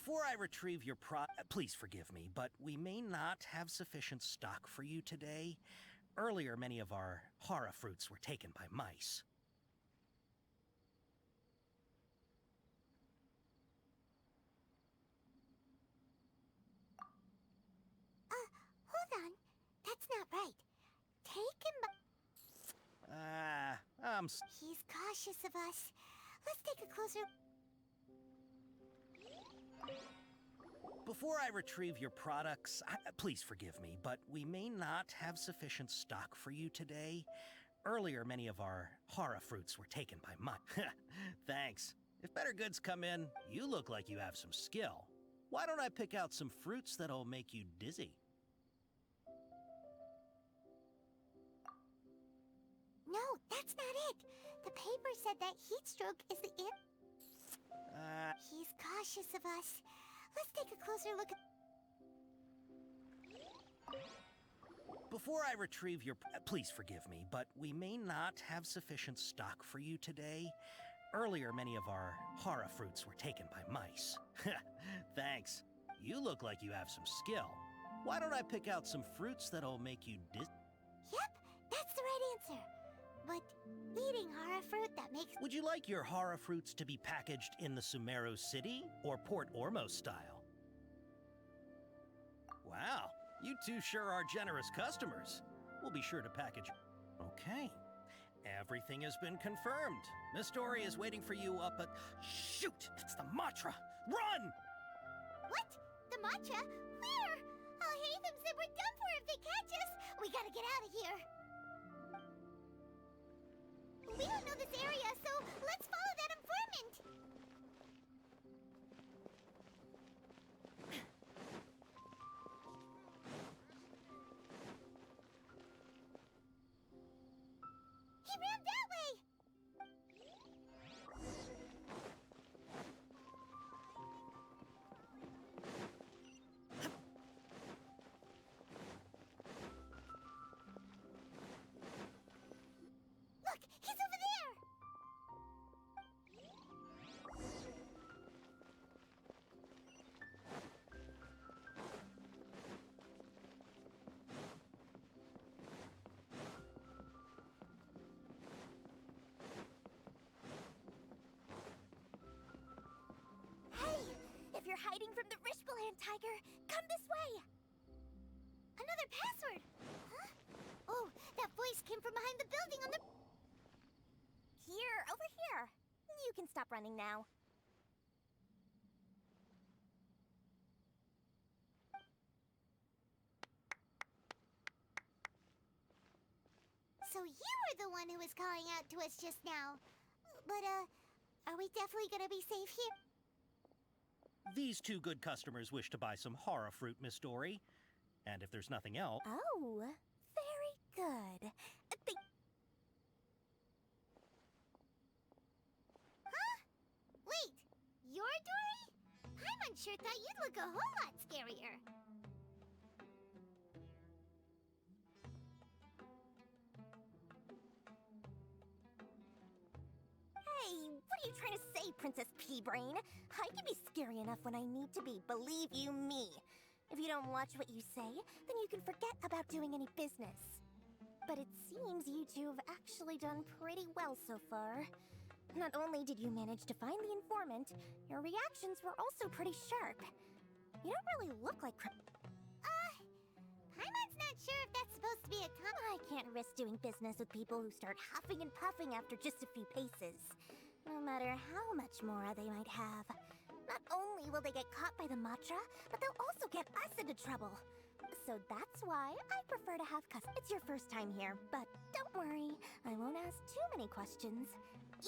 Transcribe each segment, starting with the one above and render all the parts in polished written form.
Before I retrieve your please forgive me, but we may not have sufficient stock for you today. Earlier, many of our hara fruits were taken by mice. Hold on. That's not right. Taken by... He's cautious of us. Let's take a closer... Before I retrieve your products, please forgive me, but we may not have sufficient stock for you today. Earlier, many of our hara fruits were taken by mice. Thanks. If better goods come in, you look like you have some skill. Why don't I pick out some fruits that'll make you dizzy? No, that's not it. The paper said that heat stroke is the He's cautious of us. Let's take a closer look at... Before I retrieve your... please forgive me, but we may not have sufficient stock for you today. Earlier, many of our hara fruits were taken by mice. Thanks. You look like you have some skill. Why don't I pick out some fruits that'll make you dizzy? Yep, that's the right answer. But eating hara fruit that makes... Would you like your hara fruits to be packaged in the Sumeru City or Port Ormos style? Wow, you two sure are generous customers. We'll be sure to package... Okay. Everything has been confirmed. Miss Dory is waiting for you up at... Shoot! It's the Matra! Run! What? The matcha? Where? I'll hate them said we're done for if they catch us. We gotta get out of here. We don't know this area, so let's follow that informant. He ran that way! Look, he's over there! Hey, if you're hiding from the Rishbaland tiger, come this way! Another password! Huh? Oh, that voice came from behind the building on the... Here, over here. You can stop running now. So you were the one who was calling out to us just now. But, are we definitely gonna be safe here? These two good customers wish to buy some hara fruit, Miss Dory. And if there's nothing else... Oh, very good. Huh? Wait, you're Dory? I'm unsure thought you'd look a whole lot scarier. Hey, what are you trying to say, Princess Pea-Brain? I can be scary enough when I need to be, believe you me. If you don't watch what you say, then you can forget about doing any business. But it seems you two have actually done pretty well so far. Not only did you manage to find the informant, your reactions were also pretty sharp. You don't really look like Paimon's not sure if that's supposed to be a comment. I can't risk doing business with people who start huffing and puffing after just a few paces. No matter how much more they might have. Not only will they get caught by the Matra, but they'll also get us into trouble. So that's why I prefer to have It's your first time here, but don't worry, I won't ask too many questions.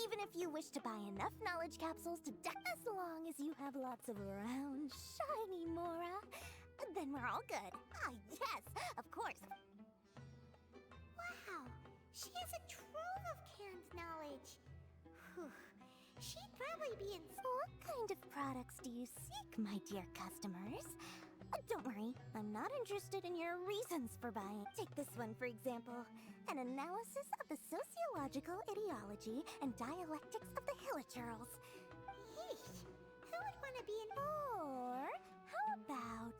Even if you wish to buy enough knowledge capsules to deck as long as you have lots of round, shiny Mora, then we're all good. Ah, yes, of course. Wow, she has a trove of canned knowledge. Whew. She'd probably be in... What kind of products do you seek, my dear customers? Don't worry, I'm not interested in your reasons for buying. Take this one, for example. An analysis of the sociological ideology and dialectics of the Hilichurls. Yeesh, who would want to be in. Or how about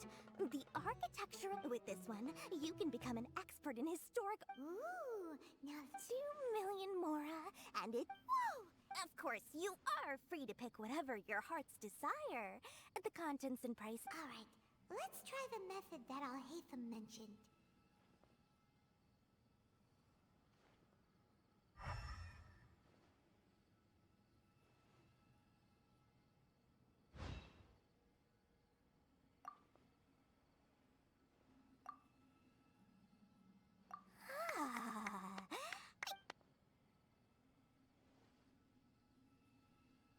the architecture? With this one, you can become an expert in historic. Ooh, now 2 million mora, and it. Whoa! Of course, you are free to pick whatever your heart's desire. The contents and price. all right. Let's try the method that Alhaitham mentioned. Ah.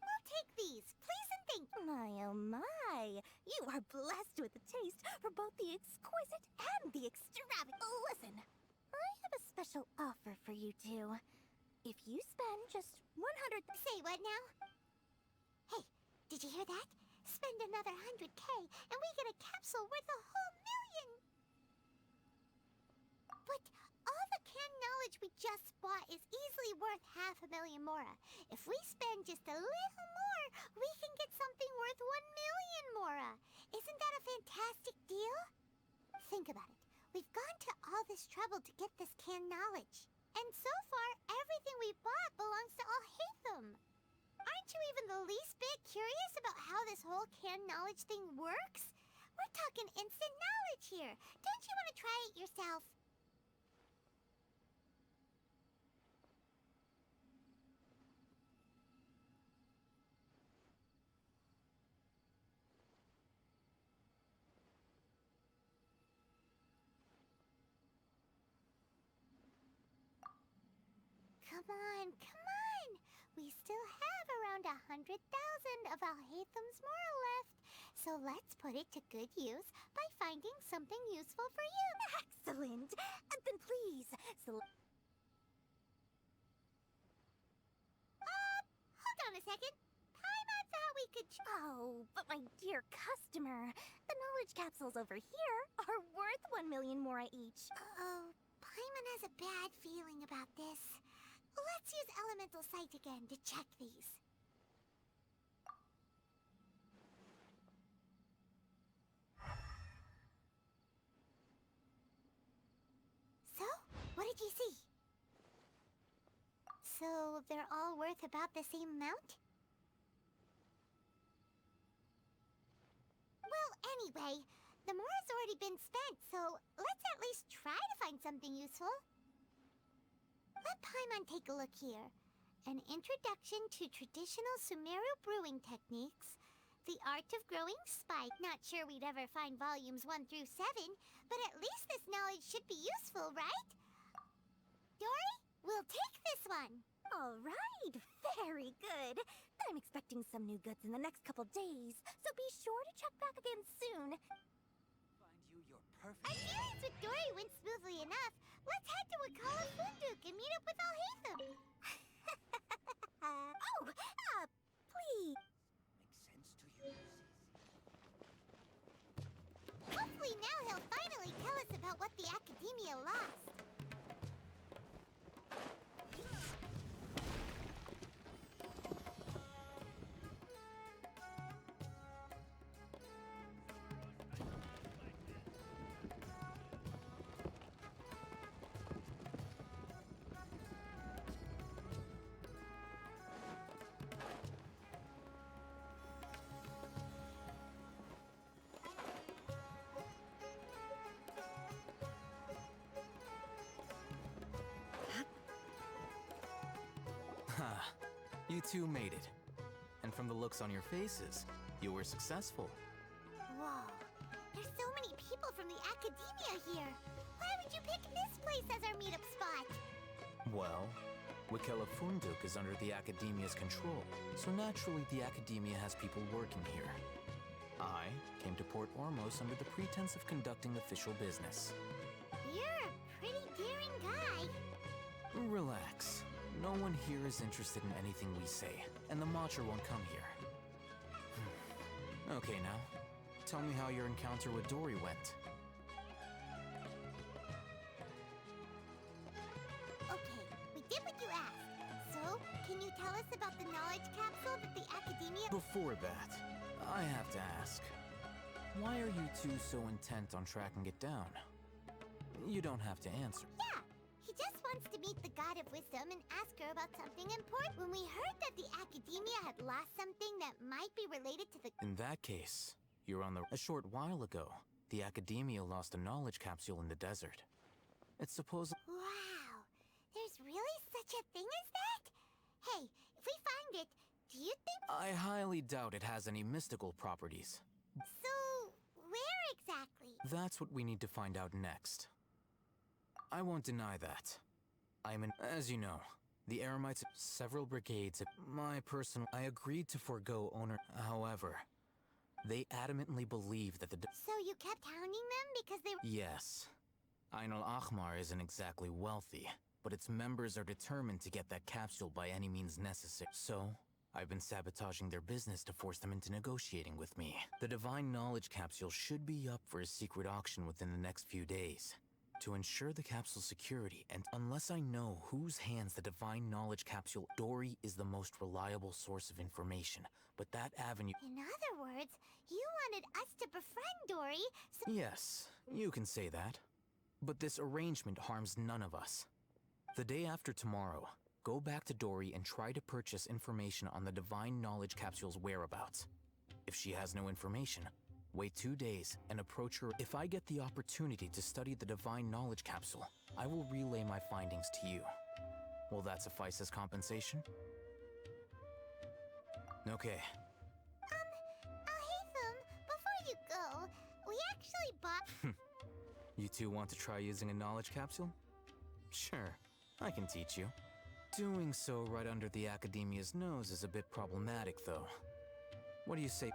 We'll take these, please and thank you. My oh my! You are blessed with a taste for both the exquisite and the extravagant. Listen, I have a special offer for you two. If you spend just 100. Say what now? Hey, did you hear that? Spend another 100K and we get a capsule worth a whole million! But all the canned knowledge we just bought is easily worth 500,000 mora. If we spend just a little more, we can get something worth 1,000,000 mora. Isn't that a fantastic deal? Think about it. We've gone to all this trouble to get this canned knowledge. And so far, everything we bought belongs to Alhaitham. Aren't you even the least bit curious about how this whole canned knowledge thing works? We're talking instant knowledge here. Don't you want to try it yourself? Come on, come on! We still have around 100,000 of Alhaitham's mora left. So let's put it to good use by finding something useful for you. Excellent! And then please, select. Hold on a second. Paimon thought we could. Oh, but my dear customer, the knowledge capsules over here are worth 1,000,000 mora each. Oh, Paimon has a bad feeling about this. Let's use Elemental Sight again to check these. So, what did you see? So, they're all worth about the same amount? Well, anyway, the mora's already been spent, so let's at least try to find something useful. Let Paimon take a look here. An introduction to traditional Sumeru brewing techniques. The art of growing spike. Not sure we'd ever find volumes 1 through 7, but at least this knowledge should be useful, right? Dory, we'll take this one. All right, very good. I'm expecting some new goods in the next couple days, so be sure to check back again soon. Find you your perfect. Our dealings with Dory went smoothly enough. Let's head to Wakala Funduk and meet up with Alhaitham. Please. Makes sense to you. Hopefully now he'll finally tell us about what the Academia lost. You two made it. And from the looks on your faces, you were successful. Whoa, there's so many people from the Academia here. Why would you pick this place as our meetup spot? Well, Wakela Funduk is under the Academia's control, so naturally the Academia has people working here. I came to Port Ormos under the pretense of conducting official business. You're a pretty daring guy. Relax. No one here is interested in anything we say, and the Matcha won't come here. Okay, now, tell me how your encounter with Dory went. Okay, we did what you asked. So, can you tell us about the knowledge capsule that the Academia... Before that, I have to ask, why are you two so intent on tracking it down? You don't have to answer. Yeah, he just wants to meet the God of Wisdom and ask her about something important. When we heard that the Academia had lost something that might be related to the... In that case, you're on the... A short while ago, the Academia lost a knowledge capsule in the desert. It's supposed... Wow, there's really such a thing as that? Hey, if we find it, do you think... I highly doubt it has any mystical properties. So, where exactly? That's what we need to find out next. I won't deny that. As you know, the Eremites, several brigades, I agreed to forego owner. However, they adamantly believe that the... So you kept hounding them because they... Yes. Ain al-Ahmar isn't exactly wealthy, but its members are determined to get that capsule by any means necessary. So, I've been sabotaging their business to force them into negotiating with me. The Divine Knowledge Capsule should be up for a secret auction within the next few days. To ensure the capsule's security, and unless I know whose hands the Divine Knowledge Capsule, Dory is the most reliable source of information. But that avenue... In other words, you wanted us to befriend Dory, so... Yes, you can say that. But this arrangement harms none of us. The day after tomorrow, go back to Dory and try to purchase information on the Divine Knowledge Capsule's whereabouts. If she has no information, wait 2 days and approach her. If I get the opportunity to study the Divine Knowledge Capsule, I will relay my findings to you. Will that suffice as compensation? Okay. Alhaitham, before you go, we actually bought... You two want to try using a knowledge capsule? Sure, I can teach you. Doing so right under the Academia's nose is a bit problematic, though. What do you say?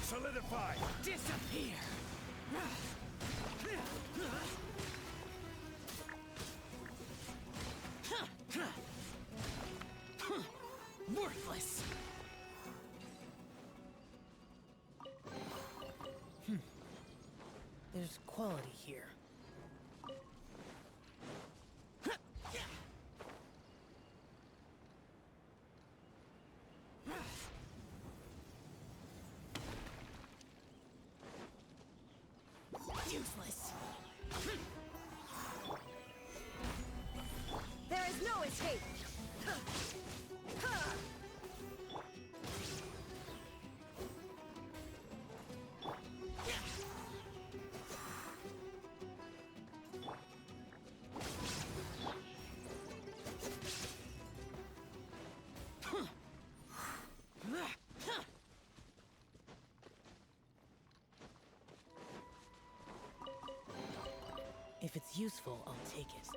Solidify! Disappear! Worthless! There's quality here. Useless. There is no escape. If it's useful, I'll take it.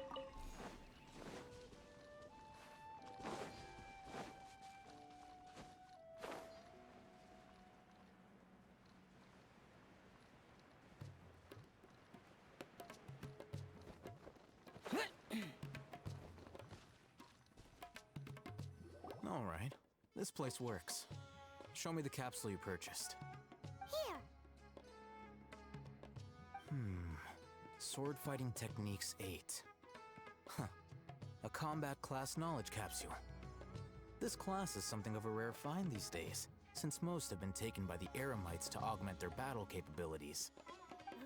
All All right. This place works. Show me the capsule you purchased. Here. Sword Fighting Techniques 8. Huh. A combat class knowledge capsule. This class is something of a rare find these days, since most have been taken by the Eremites to augment their battle capabilities.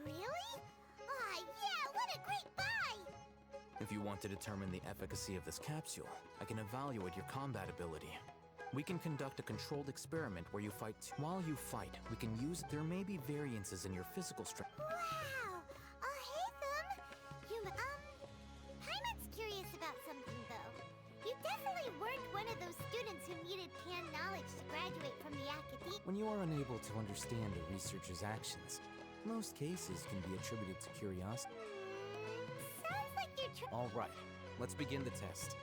Really? Ah, yeah, what a great buy! If you want to determine the efficacy of this capsule, I can evaluate your combat ability. We can conduct a controlled experiment where you fight. While you fight, we can use. There may be variances in your physical strength. Wow! Hey, them! Paimon's curious about something, though. You definitely weren't one of those students who needed pan knowledge to graduate from the academy. When you are unable to understand a researcher's actions, most cases can be attributed to curiosity. Sounds like you're All right, let's begin the test.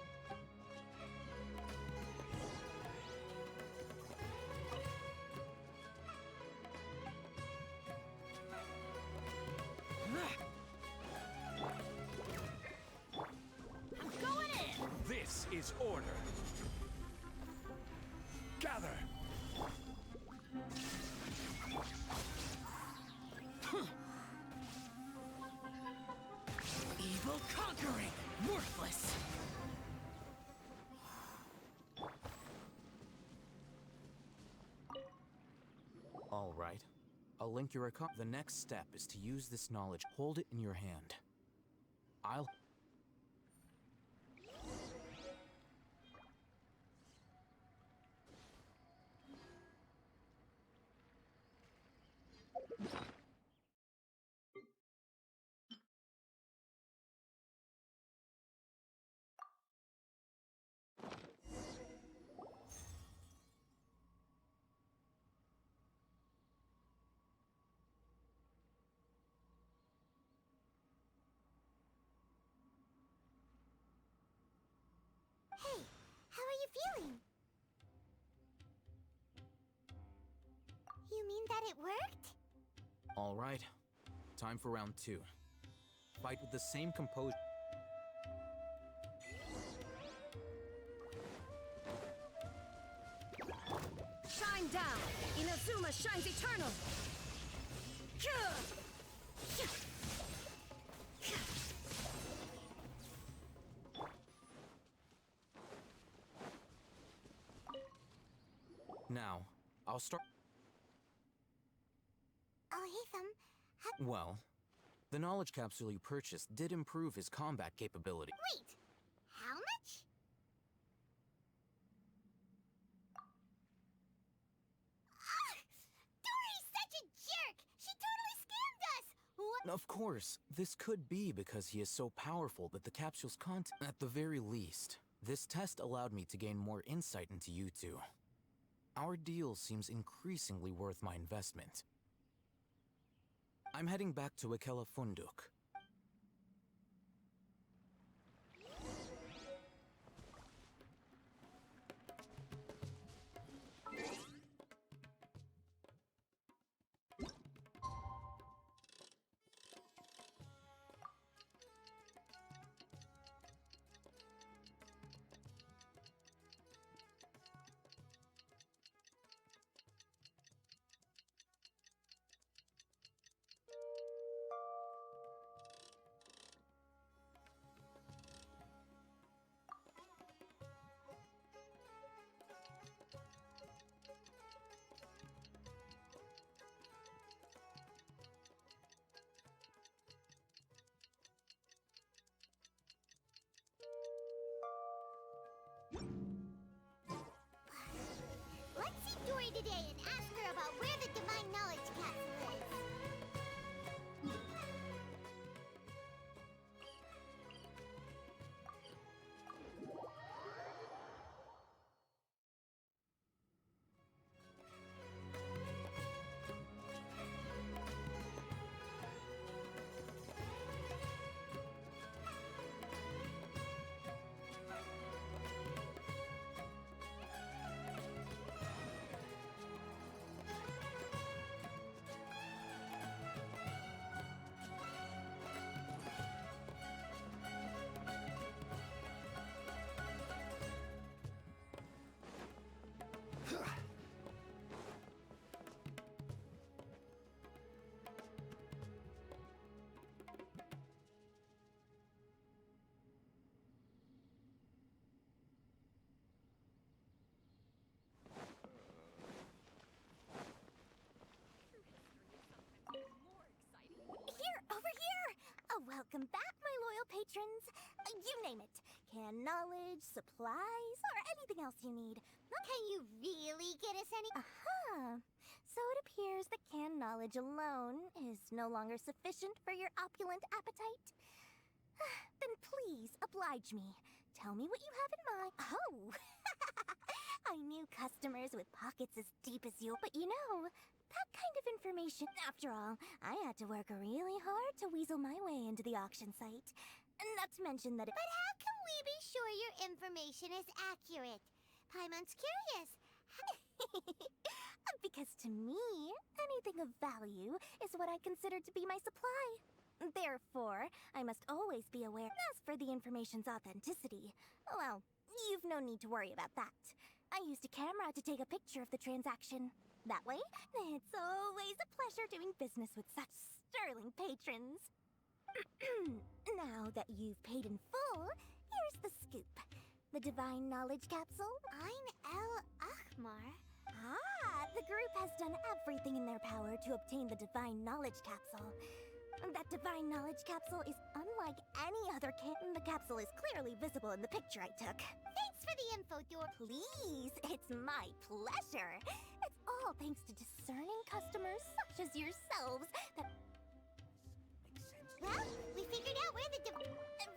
I'm going in! This is order. Gather. Evil conquering! Worthless! All right. I'll link your account. The next step is to use this knowledge. Hold it in your hand. I'll... Hey, how are you feeling? You mean that it worked? All right. Time for round 2. Fight with the same composure. Shine down! Inazuma shines eternal! Now, I'll start... Oh, hey, them. Well, the knowledge capsule you purchased did improve his combat capability. Wait, how much? Ah! Dory's such a jerk! She totally scammed us! What? Of course, this could be because he is so powerful that the capsule's content... At the very least, this test allowed me to gain more insight into you two. Our deal seems increasingly worth my investment. I'm heading back to Ikela Funduk. Let's see Dory today and ask her about where the divine knowledge capsule is. You name it. Canned knowledge, supplies, or anything else you need. Can you really get us any? Huh. So it appears that canned knowledge alone is no longer sufficient for your opulent appetite. Then please, oblige me. Tell me what you have in mind. Oh! I knew customers with pockets as deep as you, but you know, that kind of information... After all, I had to work really hard to weasel my way into the auction site. Not to mention that it... But how can we be sure your information is accurate? Paimon's curious. Because to me, anything of value is what I consider to be my supply. Therefore, I must always be aware. As for the information's authenticity, well, you've no need to worry about that. I used a camera to take a picture of the transaction. That way, it's always a pleasure doing business with such sterling patrons. Now that you've paid in full, here's the scoop. The Divine Knowledge Capsule. Ein El Achmar. The group has done everything in their power to obtain the Divine Knowledge Capsule. That Divine Knowledge Capsule is unlike any other The capsule is clearly visible in the picture I took. Thanks for the info, Dor. Please, it's my pleasure. It's all thanks to discerning customers such as yourselves that... Well, we figured out where the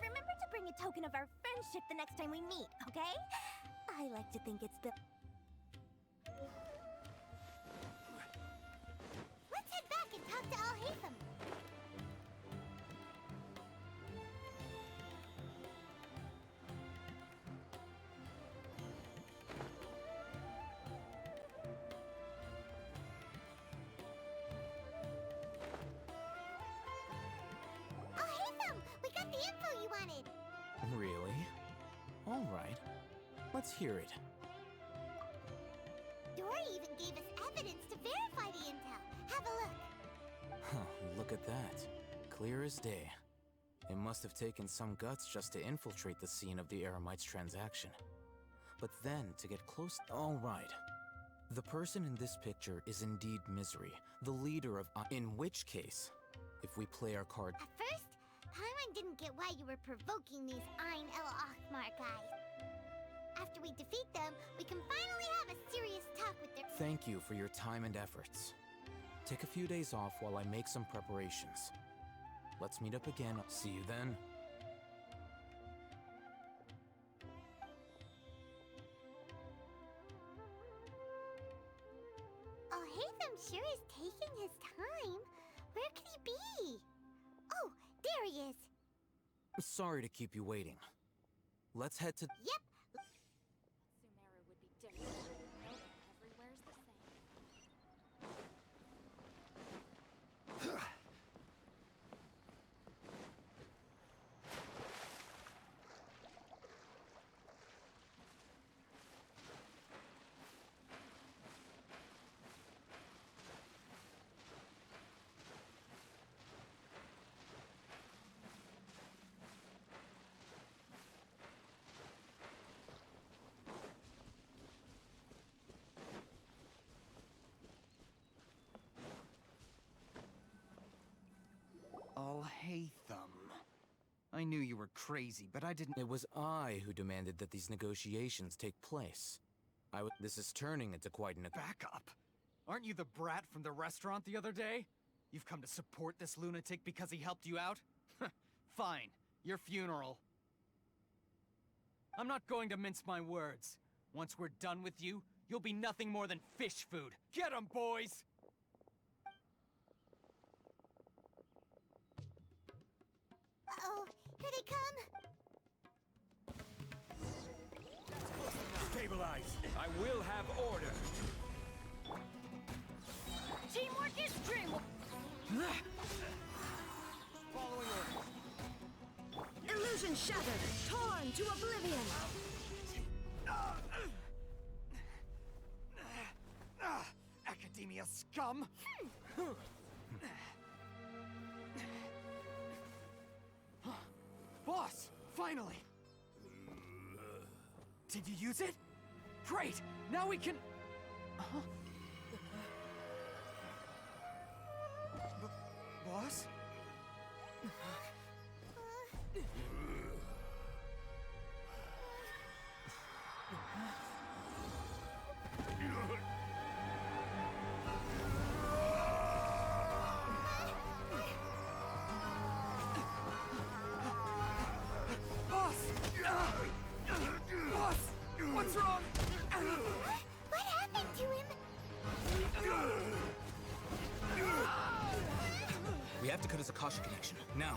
Remember to bring a token of our friendship the next time we meet, okay? I like to think it's the... Let's head back and talk to Al-Haytham. Al-Haytham, we got the info you wanted. Really? All right. Let's hear it. Dory even gave us evidence to verify the intel. Have a look. Huh, look at that. Clear as day. It must have taken some guts just to infiltrate the scene of the Eremites transaction. But then, to get close... All right. The person in this picture is indeed Misery, the leader of... In which case, if we play our card... At first, Paimon didn't get why you were provoking these Ein El Achmar guys. After we defeat them, we can finally have a serious talk with their... Thank you for your time and efforts. Take a few days off while I make some preparations. Let's meet up again. See you then. Al-Haytham sure is taking his time. Where could he be? Oh, there he is. Sorry to keep you waiting. Let's head to... Yep. Sumeru would be different. Everywhere's the same. Al-Haytham. I knew you were crazy, but I didn't... It was I who demanded that these negotiations take place. This is turning into quite an... Back up! Aren't you the brat from the restaurant the other day? You've come to support this lunatic because he helped you out? Fine. Your funeral. I'm not going to mince my words. Once we're done with you, you'll be nothing more than fish food. Get 'em, boys! Uh-oh, here they come. Stabilize. I will have order. Teamwork is dreamwork. Following orders. Illusion shattered, torn to oblivion. Academia scum! Boss! Finally! Did you use it? Great! Now we can... Boss? Boss! What's wrong? What happened to him? We have to cut his Akasha connection, now.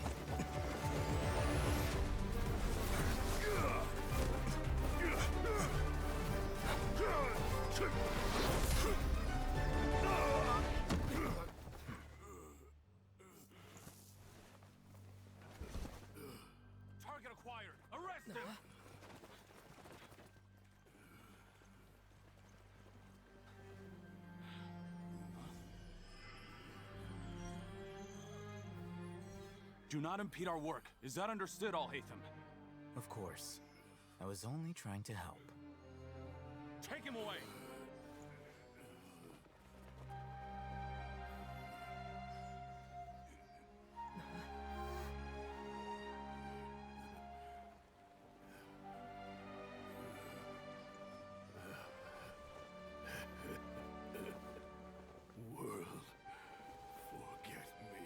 Target acquired. Arrest him. Do not impede our work. Is that understood, Al-Haytham? Of course. I was only trying to help. Take him away! World, forget me.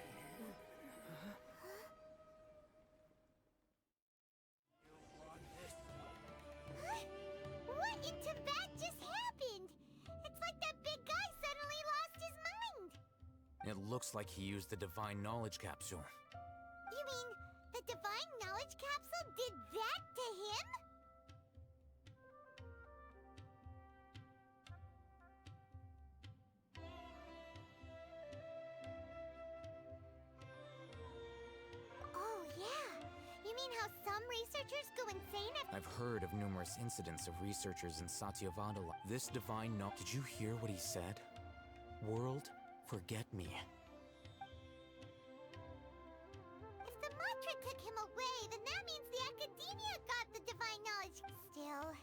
What in Tibet just happened? It's like that big guy suddenly lost his mind. It looks like he used the Divine Knowledge Capsule. You mean the Divine Knowledge Capsule did that to him? Oh, yeah. You mean how some researchers go insane at... I've heard of numerous incidents of researchers in Satyavada. This divine knowledge. Did you hear what he said? World, forget me. If the mantra took him away, then that means the Academia got the Divine Knowledge. Still,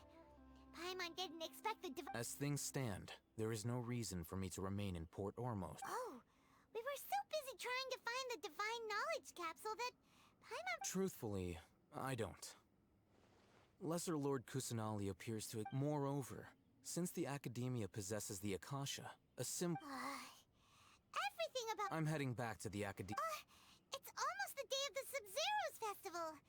Paimon didn't expect the Divine... As things stand, there is no reason for me to remain in Port Ormos. Oh, we were so busy trying to find the Divine Knowledge Capsule that Paimon... Truthfully, I don't. Lesser Lord Kusanali appears to... Moreover, since the Academia possesses the Akasha, a everything about... I'm heading back to the Academia. It's almost the day of the Sub-Zero's festival.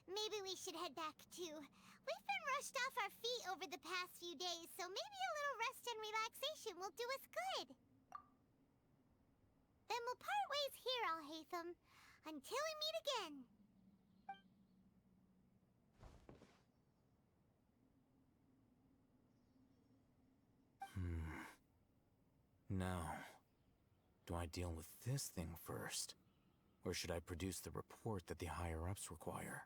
Maybe we should head back too. We've been rushed off our feet over the past few days, so maybe a little rest and relaxation will do us good. Then we'll part ways here, Al-Haytham, until we meet again. Now, do I deal with this thing first? Or should I produce the report that the higher-ups require?